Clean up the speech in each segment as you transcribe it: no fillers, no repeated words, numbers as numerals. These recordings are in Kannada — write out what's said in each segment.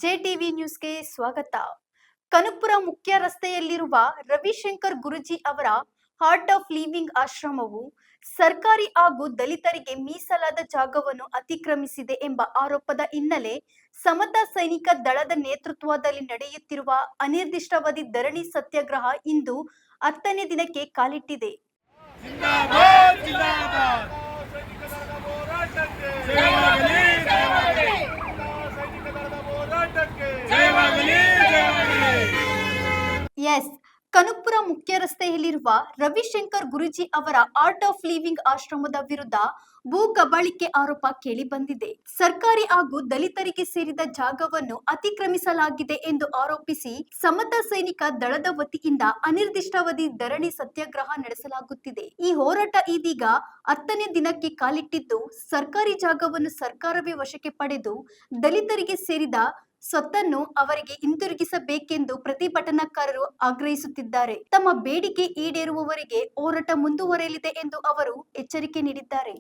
ಜೆಟಿವಿ ನ್ಯೂಸ್ಗೆ ಸ್ವಾಗತ. ಕನಕಪುರ ಮುಖ್ಯ ರಸ್ತೆಯಲ್ಲಿರುವ ರವಿಶಂಕರ್ ಗುರೂಜಿ ಅವರ ಹಾರ್ಟ್ ಆಫ್ ಲಿವಿಂಗ್ ಆಶ್ರಮವು ಸರ್ಕಾರಿ ಹಾಗೂ ದಲಿತರಿಗೆ ಮೀಸಲಾದ ಜಾಗವನ್ನು ಅತಿಕ್ರಮಿಸಿದೆ ಎಂಬ ಆರೋಪದ ಹಿನ್ನೆಲೆ ಸಮತಾ ಸೈನಿಕ ದಳದ ನೇತೃತ್ವದಲ್ಲಿ ನಡೆಯುತ್ತಿರುವ ಅನಿರ್ದಿಷ್ಟಾವಧಿ ಧರಣಿ ಸತ್ಯಾಗ್ರಹ ಇಂದು 10ನೇ ದಿನಕ್ಕೆ ಕಾಲಿಟ್ಟಿದೆ. ಎಸ್, ಕನಕಪುರ ಮುಖ್ಯ ರಸ್ತೆಯಲ್ಲಿರುವ ರವಿಶಂಕರ್ ಗುರೂಜಿ ಅವರ ಆರ್ಟ್ ಆಫ್ ಲಿವಿಂಗ್ ಆಶ್ರಮದ ವಿರುದ್ಧ ಭೂ ಕಬಳಿಕೆ ಆರೋಪ ಕೇಳಿ ಬಂದಿದೆ. ಸರ್ಕಾರಿ ಹಾಗೂ ದಲಿತರಿಗೆ ಸೇರಿದ ಜಾಗವನ್ನು ಅತಿಕ್ರಮಿಸಲಾಗಿದೆ ಎಂದು ಆರೋಪಿಸಿ ಸಮತಾ ಸೈನಿಕ ದಳದ ವತಿಯಿಂದ ಅನಿರ್ದಿಷ್ಟಾವಧಿ ಧರಣಿ ಸತ್ಯಾಗ್ರಹ ನಡೆಸಲಾಗುತ್ತಿದೆ. ಈ ಹೋರಾಟ ಇದೀಗ 10ನೇ ದಿನಕ್ಕೆ ಕಾಲಿಟ್ಟಿದ್ದು, ಸರ್ಕಾರಿ ಜಾಗವನ್ನು ಸರ್ಕಾರವೇ ವಶಕ್ಕೆ ಪಡೆದು ದಲಿತರಿಗೆ ಸೇರಿದ ಸ್ವತ್ತನ್ನು ಅವರಿಗೆ ಹಿಂದಿರುಗಿಸಬೇಕೆಂದು ಪ್ರತಿಭಟನಾಕಾರರು ಆಗ್ರಹಿಸುತ್ತಿದ್ದಾರೆ. ತಮ್ಮ ಬೇಡಿಕೆ ಈಡೇರುವವರೆಗೆ ಹೋರಾಟ ಮುಂದುವರೆಯಲಿದೆ ಎಂದು ಅವರು ಎಚ್ಚರಿಕೆ ನೀಡಿದ್ದಾರೆ.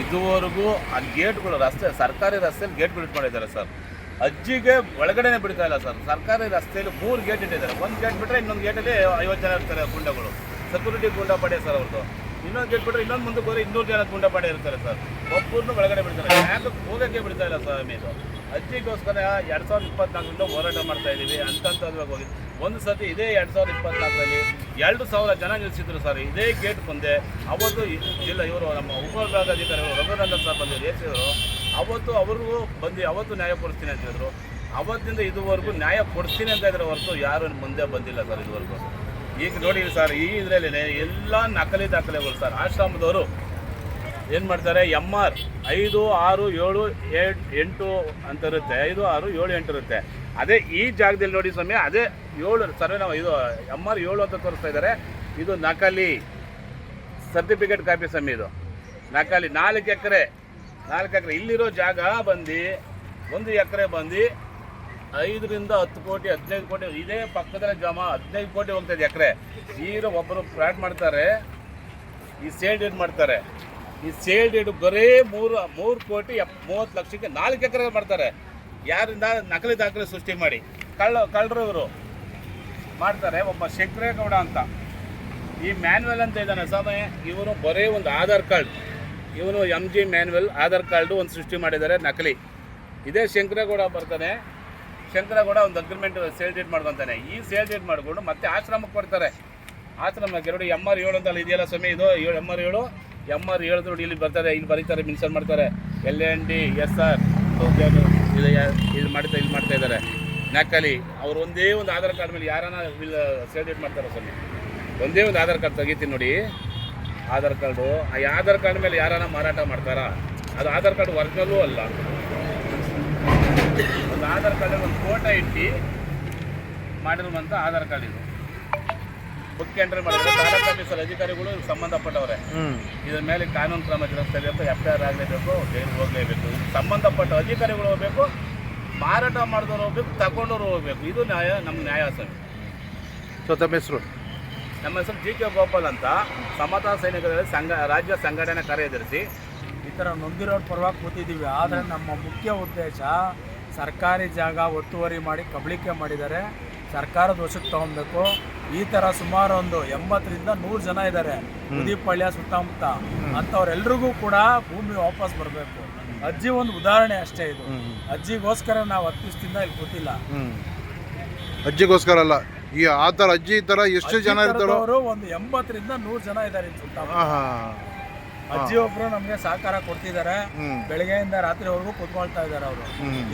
ಇದುವರೆಗೂ ಆ ಗೇಟ್ಗಳು ರಸ್ತೆ ಸರ್ಕಾರಿ ರಸ್ತೆಯಲ್ಲಿ ಗೇಟ್ಗಳು ಇಟ್ಕೊಂಡಿದ್ದಾರೆ ಸರ್. ಅಜ್ಜಿಗೆ ಒಳಗಡೆನೆ ಬಿಡ್ತಾ ಇಲ್ಲ ಸರ್. ಸರ್ಕಾರಿ ರಸ್ತೆಯಲ್ಲಿ 3 ಗೇಟ್ ಇಟ್ಟಿದ್ದಾರೆ. ಒಂದು ಗೇಟ್ ಬಿಟ್ಟರೆ ಇನ್ನೊಂದು ಗೇಟಲ್ಲಿ 50 ಜನ ಇರ್ತಾರೆ ಗುಂಡಗಳು, ಸೆಕ್ಯೂರಿಟಿ ಗುಂಡಾಪಡೆ ಸರ್ ಅವ್ರದ್ದು. ಇನ್ನೊಂದು ಗೇಟ್ ಬಿಟ್ಟರೆ ಇನ್ನೊಂದು ಮುಂದಕ್ಕೆ ಹೋದರೆ 200 ಜನ ಗುಂಡಾಪಡೆ ಇರ್ತಾರೆ ಸರ್. ಒಬ್ಬರನ್ನು ಒಳಗಡೆ ಬಿಡ್ತಾರೆ. ಯಾಕೆ ಹೋಗೋಕ್ಕೆ ಬಿಡ್ತಾ ಇಲ್ಲ ಸ್ವಾಮಿ. ಇದು ಅಜ್ಜಿಗೋಸ್ಕರ 2024ರಿಂದ ಹೋರಾಟ ಮಾಡ್ತಾ ಇದ್ದೀವಿ. ಅಂತಂತದ್ವಾಗಿ ಹೋಗಿ ಒಂದು ಸತಿ ಇದೇ 2024ರಲ್ಲಿ 2,000 ಜನ ನಿಲ್ಲಿಸಿದ್ರು ಸರ್ ಇದೇ ಗೇಟ್ ಮುಂದೆ. ಅವತ್ತು ಇಲ್ಲ ಇವರು ನಮ್ಮ ಉಪವಿಭಾಗಾಧಿಕಾರಿಗಳು ರಘುನಂದನ್ ಸರ್ ಬಂದು ಎಸಿದ್ರು. ಅವತ್ತು ಅವ್ರಿಗೂ ಬಂದು ಅವತ್ತು ನ್ಯಾಯ ಕೊಡಿಸ್ತೀನಿ ಅಂತ ಹೇಳಿದ್ರು. ಅವತ್ತಿಂದ ಇದುವರೆಗೂ ನ್ಯಾಯ ಕೊಡಿಸ್ತೀನಿ ಅಂತ ಇದ್ರೆ ಹೊರತು ಯಾರು ಮುಂದೆ ಬಂದಿಲ್ಲ ಸರ್ ಇದುವರೆಗೂ. ಈಗ ನೋಡಿ ಸರ್, ಈ ಇದರಲ್ಲೇ ಎಲ್ಲ ನಕಲಿ ದಾಖಲೆಗಳು ಸರ್. ಆಶ್ರಮದವರು ಏನು ಮಾಡ್ತಾರೆ, MR 5, 6, 7, 8 ಅಂತ ಇರುತ್ತೆ. 5, 6, 7, 8 ಇರುತ್ತೆ. ಅದೇ ಈ ಜಾಗದಲ್ಲಿ ನೋಡಿ ಸ್ವಾಮಿ, ಅದೇ 7 ಸರ್ವೆ ನಾವು ಇದು MR 7 ಅಂತ ತೋರಿಸ್ತಾ ಇದ್ದಾರೆ. ಇದು ನಕಲಿ ಸರ್ಟಿಫಿಕೇಟ್ ಕಾಪಿ ಸ್ವಾಮಿ. ಇದು ನಕಲಿ. 4 ಎಕರೆ ಇಲ್ಲಿರೋ ಜಾಗ ಬಂದು 1 ಎಕರೆ ಬಂದು 5ರಿಂದ 10 ಕೋಟಿ 15 ಕೋಟಿ ಇದೇ ಪಕ್ಕದಲ್ಲೇ 15 ಕೋಟಿ ಹೋಗ್ತಾಯಿದೆ ಎಕರೆ. ಈಗ ಒಬ್ಬರು ಫ್ರಾಡ್ ಮಾಡ್ತಾರೆ, ಈ ಸೇಲ್ ಡೀಡ್ ಮಾಡ್ತಾರೆ. ಈ ಸೇಲ್ ಡೀಡ್ ಬರೀ 3 ಕೋಟಿ 30 ಲಕ್ಷಕ್ಕೆ 4 ಎಕರೆ ಮಾಡ್ತಾರೆ. ಯಾರಿಂದ ನಕಲಿ ದಾಖಲೆ ಸೃಷ್ಟಿ ಮಾಡಿ ಕಳ್ಳರು ಇವರು ಮಾಡ್ತಾರೆ. ಒಬ್ಬ ಶಂಕರೇಗೌಡ ಅಂತ ಈ ಮ್ಯಾನ್ಯುವಲ್ ಅಂತ ಇದ್ದಾನೆ ಸ್ವಾಮಿ. ಇವರು ಬರೀ ಒಂದು ಆಧಾರ್ ಕಾರ್ಡ್, ಇವನು MG ಮ್ಯಾನ್ಯುವಲ್ ಆಧಾರ್ ಕಾರ್ಡು ಒಂದು ಸೃಷ್ಟಿ ಮಾಡಿದ್ದಾರೆ ನಕಲಿ. ಇದೇ ಶಂಕರೇಗೌಡ ಬರ್ತಾನೆ. ಶಂಕರೇಗೌಡ ಒಂದು ಅಗ್ರಿಮೆಂಟ್ ಸೇಲ್ ಡೀಡ್ ಮಾಡ್ಕೊತಾನೆ. ಈ ಸೇಲ್ ಡೀಡ್ ಮಾಡಿಕೊಂಡು ಮತ್ತೆ ಆಶ್ರಮಕ್ಕೆ ಕೊಡ್ತಾರೆ. ಆಶ್ರಮಕ್ಕೆ ನೋಡಿ MR 7 ಅಂತಲ್ಲ ಇದೆಯಲ್ಲ ಸ್ವಾಮಿ, ಇದು MR 7 ನೋಡಿ ಇಲ್ಲಿ ಬರ್ತಾರೆ, ಇಲ್ಲಿ ಬರೀತಾರೆ, ಮೆನ್ಷನ್ ಮಾಡ್ತಾರೆ LND SR ಇದು ಮಾಡ್ತಾ ಇದ್ದಾರೆ ನಕಲಿ. ಅವ್ರು ಒಂದೇ ಒಂದು ಆಧಾರ್ ಕಾರ್ಡ್ ಮೇಲೆ ಯಾರನ್ನ ಸೇಲ್ ಡೀಡ್ ಮಾಡ್ತಾರೆ ಸ್ವಾಮಿ. ಒಂದೇ ಒಂದು ಆಧಾರ್ ಕಾರ್ಡ್ ತೆಗಿತೀನಿ ನೋಡಿ, ಆಧಾರ್ ಕಾರ್ಡು. ಆ ಆಧಾರ್ ಕಾರ್ಡ್ ಮೇಲೆ ಯಾರನ್ನ ಮಾರಾಟ ಮಾಡ್ತಾರಾ? ಅದು ಆಧಾರ್ ಕಾರ್ಡ್ ಒರಿಜಿನಲ್ಲೂ ಅಲ್ಲ. ಒಂದು ಆಧಾರ್ ಕಾರ್ಡಲ್ಲಿ ಒಂದು ಫೋಟೋ ಇಟ್ಟು ಮಾಡಿರುವಂಥ ಆಧಾರ್ ಕಾರ್ಡ್ ಇದು. ಬುಕ್ ಎಂಟ್ರಿ ಮಾಡಿದ್ರೆ ತಾಲೂಕು ಆಫೀಸರ್ ಅಧಿಕಾರಿಗಳು ಸಂಬಂಧಪಟ್ಟವ್ರೆ. ಇದ್ರ ಮೇಲೆ ಕಾನೂನು ಕ್ರಮ ಜರುಗಿಸಬೇಕು, FIR ಆಗಲೇಬೇಕು, ಜೈಲಿಗೆ ಹೋಗಲೇಬೇಕು. ಸಂಬಂಧಪಟ್ಟ ಅಧಿಕಾರಿಗಳು ಹೋಗಬೇಕು, ಮಾರಾಟ ಮಾಡಿದವರು ಹೋಗ್ಬೇಕು, ತಗೊಂಡವರು ಹೋಗ್ಬೇಕು. ಇದು ನ್ಯಾಯ, ನಮ್ಮ ನ್ಯಾಯ ಸ್ವಾಮಿ. ತಮ್ಮ ಹೆಸರು? ನಮ್ಮ ಹೆಸರು GK ಗೋಪಾಲ್ ಅಂತ, ಸಮತಾ ಸೈನಿಕರಲ್ಲಿ ರಾಜ್ಯ ಸಂಘಟನೆ ಕಾರ್ಯದರ್ಶಿ. ಈ ಥರ ನೊಂದಿರೋರ ಪರವಾಗಿ ಕೂತಿದ್ದೀವಿ. ಆದರೆ ನಮ್ಮ ಮುಖ್ಯ ಉದ್ದೇಶ ಸರ್ಕಾರಿ ಜಾಗ ಒತ್ತುವರಿ ಮಾಡಿ ಕಬಳಿಕೆ ಮಾಡಿದ್ದಾರೆ, ಸರ್ಕಾರದ ವಶಕ್ಕೆ ತಗೊಬೇಕು. ಈ ಥರ ಸುಮಾರು ಒಂದು 80ರಿಂದ 100 ಜನ ಇದ್ದಾರೆ ಉದಿಪಳ್ಳಿಯ ಸುತ್ತಮುತ್ತ. ಅಂಥವ್ರೆಲ್ರಿಗೂ ಕೂಡ ಭೂಮಿ ವಾಪಸ್ ಬರಬೇಕು. ಅಜ್ಜಿ ಒಂದು ಉದಾಹರಣೆ ಅಷ್ಟೇ. ಇದು ಅಜ್ಜಿಗೋಸ್ಕರ ನಾವು 10 ದಿವಸದಿಂದ ಇಲ್ಲಿ ಕೂತಿಲ್ಲ. ಅಜ್ಜಿಗೋಸ್ಕರ ಅಲ್ಲ, ಈ ಆ ಥರ ಅಜ್ಜಿ ಥರ ಎಷ್ಟು ಜನ ಇರ್ತಾರೋ ಒಂದು 80ರಿಂದ 100 ಜನ ಇದ್ದಾರೆ ಇಲ್ಲಿ ಸುತ್ತಮುತ್ತ. ಅಜ್ಜಿ ಒಬ್ರು ನಮ್ಗೆ ಸಹಕಾರ ಕೊಡ್ತಿದ್ದಾರೆ. ಬೆಳಗ್ಗೆಯಿಂದ ರಾತ್ರಿವರೆಗೂ ಕೂತ್ಕೊಳ್ತಾ ಇದ್ದಾರೆ ಅವರು.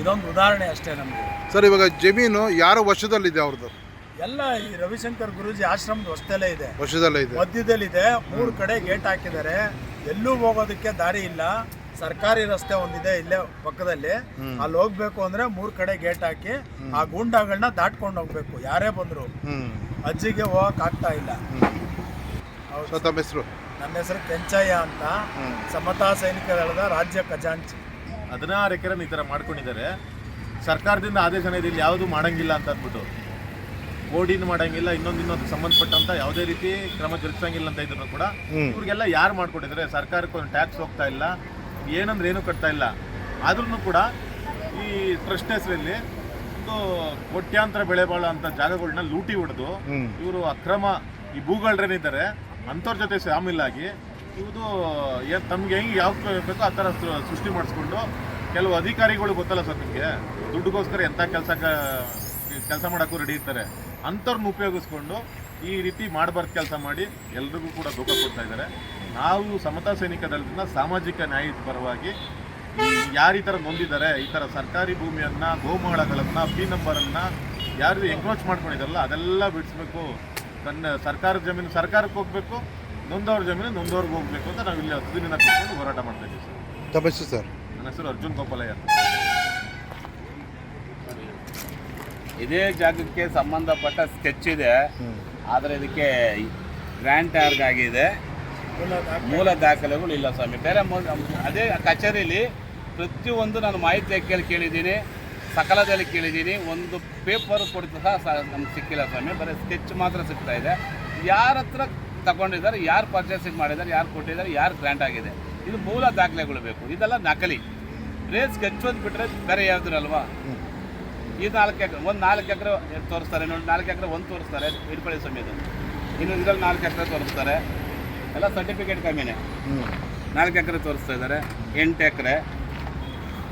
ಇದೊಂದು ಉದಾಹರಣೆ ಅಷ್ಟೇ ನಮ್ಗೆ. ಸರ್, ಇವಾಗ ಜಮೀನು ಯಾರ ವಶದಲ್ಲಿದೆ ಅವ್ರದ್ದು? ಎಲ್ಲ ಈ ರವಿಶಂಕರ್ ಗುರೂಜಿ ಆಶ್ರಮದ ವಶದಲ್ಲೇ ಇದೆ, ವಶದಲ್ಲಿದೆ, ಮಧ್ಯದಲ್ಲಿದೆ. 3 ಕಡೆ ಗೇಟ್ ಹಾಕಿದ್ದಾರೆ. ಎಲ್ಲೂ ಹೋಗೋದಕ್ಕೆ ದಾರಿ ಇಲ್ಲ. ಸರ್ಕಾರಿ ರಸ್ತೆ ಒಂದಿದೆ ಇಲ್ಲೇ ಪಕ್ಕದಲ್ಲಿ, ಅಲ್ಲಿ ಹೋಗ್ಬೇಕು ಅಂದ್ರೆ 3 ಕಡೆ ಗೇಟ್ ಹಾಕಿ ಆ ಗೂಂಡಾಗಳನ್ನ ದಾಟ್ಕೊಂಡು ಹೋಗ್ಬೇಕು ಯಾರೇ ಬಂದ್ರು. ಅಜ್ಜಿಗೆ ಹೋಗಕ್ ಆಗ್ತಾ ಇಲ್ಲ. ತಮ್ಮ ಹೆಸರು? ನನ್ನ ಹೆಸರು ಕೆಂಚಯ್ಯ ಅಂತ, ಸಮತಾ ಸೈನಿಕ ದಳದ ರಾಜ್ಯ ಖಜಾಂಚಿ. 16 ಎಕರೆ ಈ ಥರ ಮಾಡ್ಕೊಂಡಿದ್ದಾರೆ. ಸರ್ಕಾರದಿಂದ ಆದೇಶನ ಇದೆ, ಇಲ್ಲಿ ಯಾವುದು ಮಾಡಂಗಿಲ್ಲ ಅಂತ ಅಂದ್ಬಿಟ್ಟು ಓಡಿನ ಮಾಡಂಗಿಲ್ಲ, ಇನ್ನೊಂದು ಸಂಬಂಧಪಟ್ಟಂತ ಯಾವುದೇ ರೀತಿ ಕ್ರಮ ಜರುಗಿಸಂಗಿಲ್ಲ ಅಂತ ಇದ್ರು ಕೂಡ ಇವ್ರಿಗೆಲ್ಲ ಯಾರು ಮಾಡ್ಕೊಟ್ಟಿದ್ದಾರೆ? ಸರ್ಕಾರಕ್ಕೆ ಒಂದು ಟ್ಯಾಕ್ಸ್ ಹೋಗ್ತಾ ಇಲ್ಲ, ಏನಂದ್ರೆ ಏನು ಕಟ್ತಾ ಇಲ್ಲ. ಆದ್ರೂ ಕೂಡ ಈ ಟ್ರಸ್ಟ್ ಹೆಸರಲ್ಲಿ ಒಂದು ಕೋಟ್ಯಾಂತರ ಬೆಳೆ ಬಾಳೋ ಅಂತ ಜಾಗಗಳನ್ನ ಲೂಟಿ ಹೊಡೆದು ಇವರು ಅಕ್ರಮ ಈ ಭೂಗಳರೇನಿದ್ದಾರೆ ಅಂಥವ್ರ ಜೊತೆ ಶಾಮಿಲಾಗಿ ಇವುದು ತಮ್ಗೆ ಹೆಂಗೆ ಯಾವ ಬೇಕೋ ಆ ಥರ ಸೃಷ್ಟಿ ಮಾಡಿಸ್ಕೊಂಡು ಕೆಲವು ಅಧಿಕಾರಿಗಳು ಗೊತ್ತಲ್ಲ ಸರ್ ನಿಮಗೆ, ದುಡ್ಡುಗೋಸ್ಕರ ಎಂಥ ಕೆಲಸ ಮಾಡೋಕ್ಕೂ ರೆಡಿ ಇರ್ತಾರೆ. ಅಂಥವ್ರನ್ನ ಉಪಯೋಗಿಸ್ಕೊಂಡು ಈ ರೀತಿ ಮಾಡಬಾರ್ದು ಕೆಲಸ ಮಾಡಿ ಎಲ್ರಿಗೂ ಕೂಡ ದುಃಖ ಕೊಡ್ತಾ ಇದ್ದಾರೆ. ನಾವು ಸಮತಾ ಸೈನಿಕ ದಳದಿಂದ ಸಾಮಾಜಿಕ ನ್ಯಾಯದ ಪರವಾಗಿ ಯಾರು ಈ ಥರ ನೊಂದಿದ್ದಾರೆ, ಈ ಥರ ಸರ್ಕಾರಿ ಭೂಮಿಯನ್ನು, ಗೋಮಾಳಗಳನ್ನು, ಪಿ ನಂಬರನ್ನು ಯಾರು ಎನ್ಕ್ರೋಚ್ ಮಾಡ್ಕೊಂಡಿದ್ದಾರಲ್ಲ ಅದೆಲ್ಲ ಬಿಡಿಸ್ಬೇಕು. ಸರ್ಕಾರದ ಜಮೀನು ಸರ್ಕಾರಕ್ಕೆ ಹೋಗಬೇಕು, ನೊಂದವ್ರ ಜಮೀನು ನೊಂದವ್ರಿಗೆ ಹೋಗಬೇಕು ಅಂತ ನಾವು ಇಲ್ಲಿ 10 ದಿನ ಕೂತ್ಕೊಂಡು ಹೋರಾಟ ಮಾಡ್ತಾ ಇದ್ದೀವಿ ಸರ್. ತಮ್ಮ ಹೆಸರು ಸರ್? ನನ್ನ ಹೆಸರು ಅರ್ಜುನ್ ಗೋಪಾಲಯ್ಯ. ಇದೇ ಜಾಗಕ್ಕೆ ಸಂಬಂಧಪಟ್ಟ ಸ್ಕೆಚ್ ಇದೆ, ಆದರೆ ಇದಕ್ಕೆ ಗ್ರ್ಯಾಂಟ್ ಯಾರಿಗಾಗಿದೆ, ಮೂಲ ದಾಖಲೆಗಳು ಇಲ್ಲ ಸ್ವಾಮಿ. ಬೇರೆ ಅದೇ ಕಚೇರಿಲಿ ಪ್ರತಿಯೊಂದು ನಾನು ಮಾಹಿತಿ ಕೇಳಿದ್ದೀನಿ, ಸಕಾಲದಲ್ಲಿ ಕೇಳಿದ್ದೀನಿ. ಒಂದು ಪೇಪರ್ ಕೊಡ್ತಾ ಸಹ ನಮ್ಗೆ ಸಿಕ್ಕಿಲ್ಲ ಸ್ವಾಮಿ, ಬರೀ ಸ್ಕೆಚ್ ಮಾತ್ರ ಸಿಗ್ತಾ ಇದೆ. ಯಾರ ಹತ್ರ ತಗೊಂಡಿದ್ದಾರೆ, ಯಾರು ಪರ್ಚೇಸಿಂಗ್ ಮಾಡಿದ್ದಾರೆ, ಯಾರು ಕೊಟ್ಟಿದ್ದಾರೆ, ಯಾರು ಗ್ರ್ಯಾಂಟ್ ಆಗಿದೆ, ಇದು ಮೂಲ ದಾಖಲೆಗಳು ಬೇಕು. ಇದೆಲ್ಲ ನಕಲಿ. ಬರೀ ಸ್ಕೆಚ್ ಒಂದು ಬಿಟ್ಟರೆ ಬೇರೆ ಯಾವುದಿರಲ್ವಾ? ಈ 4 ಎಕರೆ, ಒಂದು 4 ಎಕರೆ ತೋರಿಸ್ತಾರೆ ನೋಡಿ, 4 ಎಕರೆ ಒಂದು ತೋರಿಸ್ತಾರೆ, ಇಟ್ಕೊಳ್ಳಿ ಸ್ವಾಮಿ. ಇದು ಇನ್ನು ಇದರಲ್ಲಿ 4 ಎಕರೆ ತೋರಿಸ್ತಾರೆ, ಎಲ್ಲ ಸರ್ಟಿಫಿಕೇಟ್ ಕಮ್ಮಿನೇ. 4 ಎಕರೆ ತೋರಿಸ್ತಾ ಇದ್ದಾರೆ, 8 ಎಕರೆ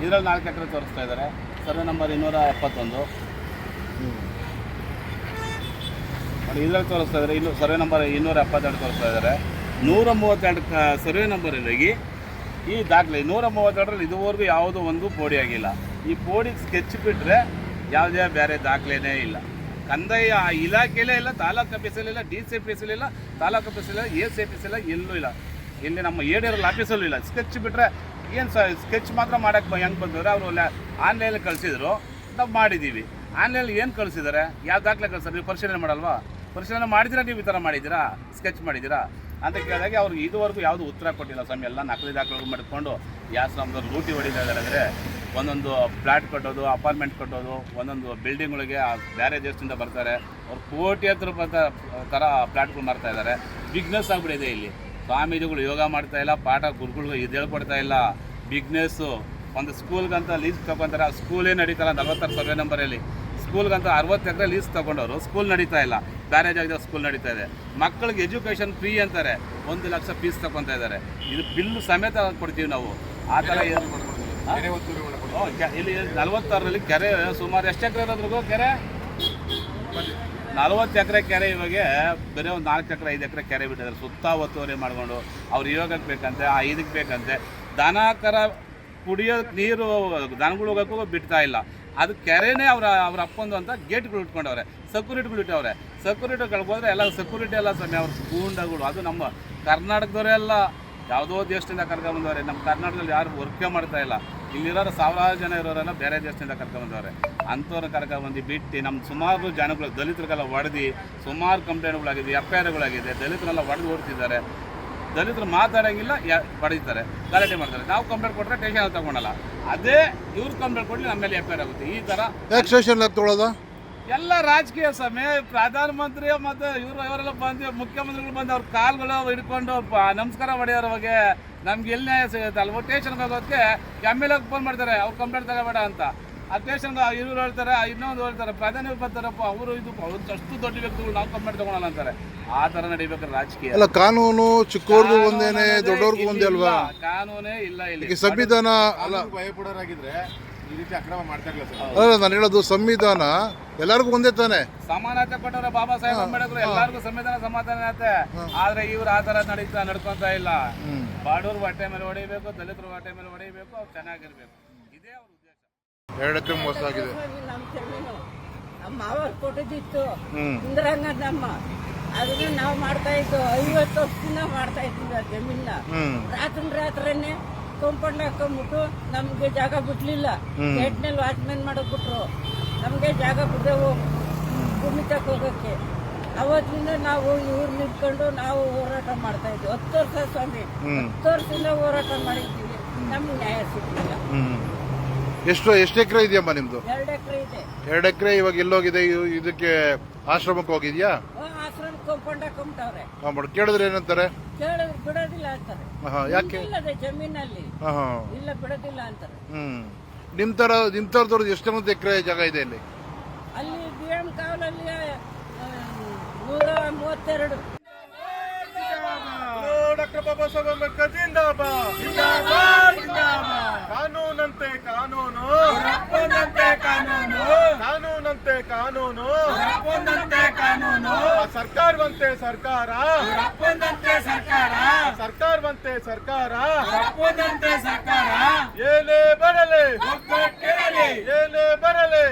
ಇದರಲ್ಲಿ 4 ಎಕರೆ ತೋರಿಸ್ತಾ ಇದ್ದಾರೆ. ಸರ್ವೆ ನಂಬರ್ 271 ಇದರಲ್ಲಿ ತೋರಿಸ್ತಾ ಇದ್ದಾರೆ. ಇನ್ನು ಸರ್ವೆ ನಂಬರ್ 272 ತೋರಿಸ್ತಾ ಇದ್ದಾರೆ. 132 ಸರ್ವೆ ನಂಬರ್ ಇರೋಗಿ ಈ ದಾಖಲೆ 132ರಲ್ಲಿ ಇದುವರೆಗೂ ಯಾವುದೋ ಒಂದು ಪೋಡಿ ಆಗಿಲ್ಲ. ಈ ಪೋಡಿ ಸ್ಕೆಚ್ ಬಿಟ್ಟರೆ ಯಾವುದೇ ಬೇರೆ ದಾಖಲೆನೇ ಇಲ್ಲ. ಕಂದಾಯ ಇಲಾಖೆಯಲ್ಲೇ ಇಲ್ಲ, ತಾಲೂಕು ಆಫೀಸಲ್ಲಿಲ್ಲ, DC ಆಫೀಸಲ್ಲಿಲ್ಲ, ತಾಲೂಕು ಆಫೀಸಲ್ಲಿಲ್ಲ, AC ಆಫೀಸಲ್ಲ, ಎಲ್ಲೂ ಇಲ್ಲ. ಇಲ್ಲಿ ನಮ್ಮ ಏಡಿಯರಲ್ಲಿ ಆಫೀಸಲ್ಲೂ ಇಲ್ಲ. ಸ್ಕೆಚ್ ಬಿಟ್ಟರೆ ಏನು ಸ್ಕೆಚ್ ಮಾತ್ರ ಮಾಡೋಕ್ಕೆ ಹೆಂಗೆ ಬಂದವ್ರೆ ಅವರು ಆನ್ಲೈನಲ್ಲಿ ಕಳಿಸಿದ್ರು, ನಾವು ಮಾಡಿದ್ದೀವಿ. ಆನ್ಲೈನಲ್ಲಿ ಏನು ಕಳಿಸಿದ್ದಾರೆ, ಯಾವ ದಾಖಲೆ ಕಳಿಸ್ತಾರೆ? ನೀವು ಪರಿಶೀಲನೆ ಮಾಡಲ್ವಾ? ಪರಿಶೀಲನೆ ಮಾಡಿದ್ದೀರಾ? ನೀವು ಈ ಥರ ಮಾಡಿದ್ದೀರಾ, ಸ್ಕೆಚ್ ಮಾಡಿದ್ದೀರಾ ಅಂತ ಕೇಳಿದಾಗ ಅವ್ರಿಗೆ ಇದುವರೆಗೂ ಯಾವುದು ಉತ್ತರ ಕೊಟ್ಟಿಲ್ಲ ಸ್ವಾಮಿ. ಎಲ್ಲ ನಕಲಿ ದಾಖಲೆಗಳು ಮಾಡಿಕೊಂಡು ಯಾಸ್ರಾಮದವ್ರು ಲೂಟಿ ಹೊಡಿತಾ ಇದ್ದಾರೆ. ಅಂದರೆ ಒಂದೊಂದು ಫ್ಲ್ಯಾಟ್ ಕಟ್ಟೋದು, ಅಪಾರ್ಟ್ಮೆಂಟ್ ಕಟ್ಟೋದು, ಒಂದೊಂದು ಬಿಲ್ಡಿಂಗ್ಗಳಿಗೆ ಬೇರೆ ದೇಶದಿಂದ ಬರ್ತಾರೆ. ಅವ್ರು ಕೋಟ್ಯಾಂತರ ರೂಪಾಯಿ ಥರ ಫ್ಲ್ಯಾಟ್ಗಳು ಮಾಡ್ತಾ ಇದ್ದಾರೆ. ಬಿಗ್ನೆಸ್ ಆಗಿಬಿಟ್ಟಿದೆ ಇಲ್ಲಿ. ಸ್ವಾಮೀಜಿಗಳು ಯೋಗ ಮಾಡ್ತಾ ಇಲ್ಲ, ಪಾಠ ಗುರುಗಳು ಇದು ಹೇಳ್ಕೊಡ್ತಾ ಇಲ್ಲ. ಬಿಗ್ನೆಸ್ಸು ಒಂದು ಸ್ಕೂಲ್ಗಂತ ಲೀಸ್ ತೊಗೊತಾರೆ, ಆ ಸ್ಕೂಲೇ ನಡೀತಲ್ಲ. 46 ಸರ್ವೆ ನಂಬರಲ್ಲಿ ಸ್ಕೂಲ್ಗಂತ 60 ಎಕರೆ ಲೀಸ್ ತೊಗೊಂಡವರು ಸ್ಕೂಲ್ ನಡೀತಾ ಇಲ್ಲ, ಬೇರೆ ಜಾಗದಲ್ಲಿ ಸ್ಕೂಲ್ ನಡೀತಾ ಇದೆ. ಮಕ್ಕಳಿಗೆ ಎಜುಕೇಷನ್ ಫ್ರೀ ಅಂತಾರೆ, 1 ಲಕ್ಷ ಫೀಸ್ ತೊಗೊತಾ ಇದ್ದಾರೆ. ಇದು ಬಿಲ್ಲು ಸಮೇತ ಕೊಡ್ತೀವಿ ನಾವು. ಆ ಥರ ಇಲ್ಲಿ 46ರಲ್ಲಿ ಕೆರೆ ಸುಮಾರು ಎಷ್ಟು ಎಕರೆ ಇರೋದ್ರಿಗೂ ಕೆರೆ 40 ಎಕರೆ ಕೆರೆ. ಇವಾಗ ಬೇರೆ ಒಂದು 4 ಎಕರೆ 5 ಎಕರೆ ಕೆರೆ ಬಿಟ್ಟಿದ್ದಾರೆ. ಸುತ್ತ ಒತ್ತುವರಿ ಮಾಡಿಕೊಂಡು ಅವ್ರು ಯೋಗಕ್ಕೆ ಬೇಕಂತೆ, ಆ ಇದಕ್ಕೆ ಬೇಕಂತೆ. ದನ ಕರ ಕುಡಿಯೋ ನೀರು ದನಗಳು ಹೋಗೋಕ್ಕೂ ಬಿಡ್ತಾ ಇಲ್ಲ. ಅದು ಕೆರೆನೇ ಅವ್ರ ಅಪ್ಪಂದು ಅಂತ ಗೇಟ್ಗಳು ಇಟ್ಕೊಂಡವ್ರೆ, ಸೆಕ್ಯೂರಿಟಿಗಳು ಇಟ್ಟವ್ರೆ. ಸೆಕ್ಯೂರಿಟಿಗಳಿಗೆ ಹೋದರೆ ಎಲ್ಲ ಸೆಕ್ಯೂರಿಟಿ ಎಲ್ಲ ಸ್ವಾಮಿ ಅವ್ರ ಗೂಂಡಗಳು. ಅದು ನಮ್ಮ ಕರ್ನಾಟಕದವರೇ ಅಲ್ಲ, ಯಾವುದೋ ದೇಶದಿಂದ ಕರ್ಕೊಂಬಂದವ್ರೆ. ನಮ್ಮ ಕರ್ನಾಟಕದಲ್ಲಿ ಯಾರು ವರ್ಕೇ ಮಾಡ್ತಾ ಇಲ್ಲ. ಇಲ್ಲಿರೋರು 1000 ಜನ ಇರೋರೆಲ್ಲ ಬೇರೆ ದೇಶದಿಂದ ಕರ್ಕೊಂಬಂದವ್ರೆ. ಅಂಥವ್ರನ್ನ ಕರ್ಕೊಂಬಂದು ಬಿಟ್ಟು ನಮ್ಮ ಸುಮಾರು ಜನಗಳು ದಲಿತರಿಗೆಲ್ಲ ಹೊಡೆದು ಸುಮಾರು ಕಂಪ್ಲೇಂಟ್ಗಳಾಗಿದೆ, FIRಗಳಾಗಿದೆ. ದಲಿತರೆಲ್ಲ ಹೊಡೆದು ಓಡ್ತಿದ್ದಾರೆ. ದಲಿತರು ಮಾತಾಡೋಂಗಿಲ್ಲ, ಹೊಡಿತಾರೆ, ಗಲಾಟೆ ಮಾಡ್ತಾರೆ. ನಾವು ಕಂಪ್ಲೇಂಟ್ ಕೊಟ್ಟರೆ ಟೇಷನ್ ತಗೊಳಲ್ಲ. ಅದೇ ಇವ್ರು ಕಂಪ್ಲೇಂಟ್ ಕೊಡಲಿ ನಮ್ಮ ಮೇಲೆ FIR ಆಗುತ್ತೆ. ಈ ಥರ ಸ್ಟೇಷನ್ ತೊಗೊಳೋದು ಎಲ್ಲ ರಾಜಕೀಯ ಸಮಯ. ಪ್ರಧಾನಮಂತ್ರಿ ಮತ್ತು ಇವರೆಲ್ಲ ಬಂದು, ಮುಖ್ಯಮಂತ್ರಿಗಳು ಬಂದು ಅವ್ರ ಕಾಲ್ಗಳು ಹಿಡ್ಕೊಂಡು ನಮಸ್ಕಾರ ಹೊಡೆಯೋರ ಬಗ್ಗೆ ನಮ್ಗೆ ಎಲ್ಲಿ ನ್ಯಾಯ ಸಿಗುತ್ತೆ ಅಲ್ವ? ಸ್ಟೇಷನ್ಗೆ ಹೋಗೋದಕ್ಕೆ MLA ಫೋನ್ ಮಾಡ್ತಾರೆ, ಅವ್ರು ಕಂಪ್ಲೇಂಟ್ ತಗೋಬೇಡ ಅಂತ. ಆ ಸ್ಟೇಷನ್ಗೆ ಇವ್ರು ಹೇಳ್ತಾರೆ, ಇನ್ನೊಂದು ಹೇಳ್ತಾರೆ, ಪ್ರಧಾನಿ ಬರ್ತಾರಪ್ಪ ಅವರು ಇದು ಅಷ್ಟು ದೊಡ್ಡ ವ್ಯಕ್ತಿಗಳು ನಾವು ಕಂಪ್ಲೇಂಟ್ ತಗೊಳಲ್ಲ ಅಂತಾರೆ. ಆ ಥರ ನಡಿಬೇಕಾದ್ರೆ ರಾಜಕೀಯ ಅಲ್ಲ. ಕಾನೂನು ಚಿಕ್ಕವ್ರಿಗೂ ಒಂದೇನೆ, ದೊಡ್ಡವ್ರಿಗೂ ಒಂದೇ ಅಲ್ವಾ? ಕಾನೂನೇ ಇಲ್ಲ ಇಲ್ಲಿ. ಸಂವಿಧಾನ ಅಲ್ಲ, ಭಯಪಡೋರಾಗಿದ್ರೆ ಈ ರೀತಿ ಅಕ್ರಮ ಮಾಡ್ತಾ ಇಲ್ಲ ಸರ್. ಅಲ್ಲ, ನಾನು ಹೇಳೋದು ಸಂವಿಧಾನ ಎಲ್ಲರಿಗೂ ಒಂದೇ ತಾನೆ. ಸಮಾನತೆ ಕೊಟ್ಟವ್ರೆ ಬಾಬಾ ಸಾಹೇಬ್ ಅಂಬೇಡ್ಕರ್. ಎಲ್ಲರಿಗೂ ಸಂವಿಧಾನ ಸಮಾನತೆ. ಆದ್ರೆ ಇವ್ರು ಆ ಥರ ನಡ್ಕೊಂತ ಇಲ್ಲ. ಬಾಡೂರು ಹೊಟ್ಟೆ ಮೇಲೆ ಹೊಡಿಬೇಕು, ದಲಿತರು ಹೊಟ್ಟೆ ಮೇಲೆ ಹೊಡಿಬೇಕು, ಅವ್ರು ಚೆನ್ನಾಗಿರ್ಬೇಕು. ಇದೇ ಅವ್ರ ಉದ್ದೇಶ. 2 ಎಕರೆ ಮೋಸ ಆಗಿದೆ. ನಮ್ಮ ಜಮೀನು ನಮ್ಮ ಮಾವರು ಕೊಟ್ಟಿದ್ದಿತ್ತು ಇಂದಿರಾಂಗಮ್ಮ. ಅದನ್ನ ನಾವು ಮಾಡ್ತಾ ಇದ್ದು 50 ವರ್ಷದಿಂದ ಮಾಡ್ತಾ ಇದ್ದೀವಿ ಆ ಜಮೀನ. ರಾತ್ರಿನೇ ಕಾಂಪೌಂಡ್ ಹಾಕೊಂಡ್ಬಿಟ್ಟು ನಮ್ಗೆ ಜಾಗ ಬಿಡ್ಲಿಲ್ಲ. ಗೇಟ್ನಲ್ಲಿ ವಾಚ್ಮೆನ್ ಮಾಡಕ್ ಬಿಟ್ರು. ನಮ್ಗೆ ಜಾಗ ಬಿದ್ದೆವು ಭೂಮಿ ತಕ್ಕ ಹೋಗಕ್ಕೆ. ಅವತ್ತಿಂದ ನಾವು ಇವ್ರು ನಿಂತ್ಕೊಂಡು ನಾವು ಹೋರಾಟ ಮಾಡ್ತಾ ಇದ್ವಿ. 10 ವರ್ಷ ಸ್ವಾಮಿ, 10 ವರ್ಷದಿಂದ ಹೋರಾಟ ಮಾಡಿದ್ದೀವಿ. ನಮ್ಗೆ ನ್ಯಾಯ ಸಿಗಲಿಲ್ಲ. ಎಷ್ಟು ಎಕರೆ ಇದೆಯಮ್ಮ ನಿಮ್ದು? 2 ಎಕರೆ ಇದೆ. 2 ಎಕರೆ ಇವಾಗ ಎಲ್ಲೋಗಿದೆ? ಇದಕ್ಕೆ ಆಶ್ರಮಕ್ಕೆ ಹೋಗಿದ್ಯಾ? ಆಶ್ರಮ ಕಂಪೌಂಡ್ ಹಾಕೊಂಬಿಟ್ಟವ್ರೆ. ಕೇಳಿದ್ರೆ ಏನಂತಾರೆ? ಕೇಳಿದ್ರೆ ಬಿಡೋದಿಲ್ಲ ಅಂತಾರೆ. ಯಾಕೆ? ಇಲ್ಲದೆ ಜಮೀನಲ್ಲಿ ಇಲ್ಲ ಬಿಡೋದಿಲ್ಲ ಅಂತಾರೆ. ನಿಮ್ತರದವ್ರದ್ದು ಎಷ್ಟು ಎಕರೆ ಜಾಗ ಇದೆ ಇಲ್ಲಿ? ಅಲ್ಲಿ BM ಕಾವಲಲ್ಲಿ 132. ಡಾಕ್ಟರ್ ಬಾಬಾ ಸಾಹೇಬ್ ಅಂಬೇಡ್ಕರ್ ಜಿಂದಾಬಾದ್. ಕಾನೂನಂತೆ ಕಾನೂನು, ಕಾನೂನಂತೆ ಕಾನೂನು, ಸರ್ಕಾರವಂತೆ ಸರ್ಕಾರ, ಸರ್ಕಾರವಂತೆ ಸರ್ಕಾರ, ಏನೇ ಬರಲಿ, ಏನೇ ಬರಲಿ,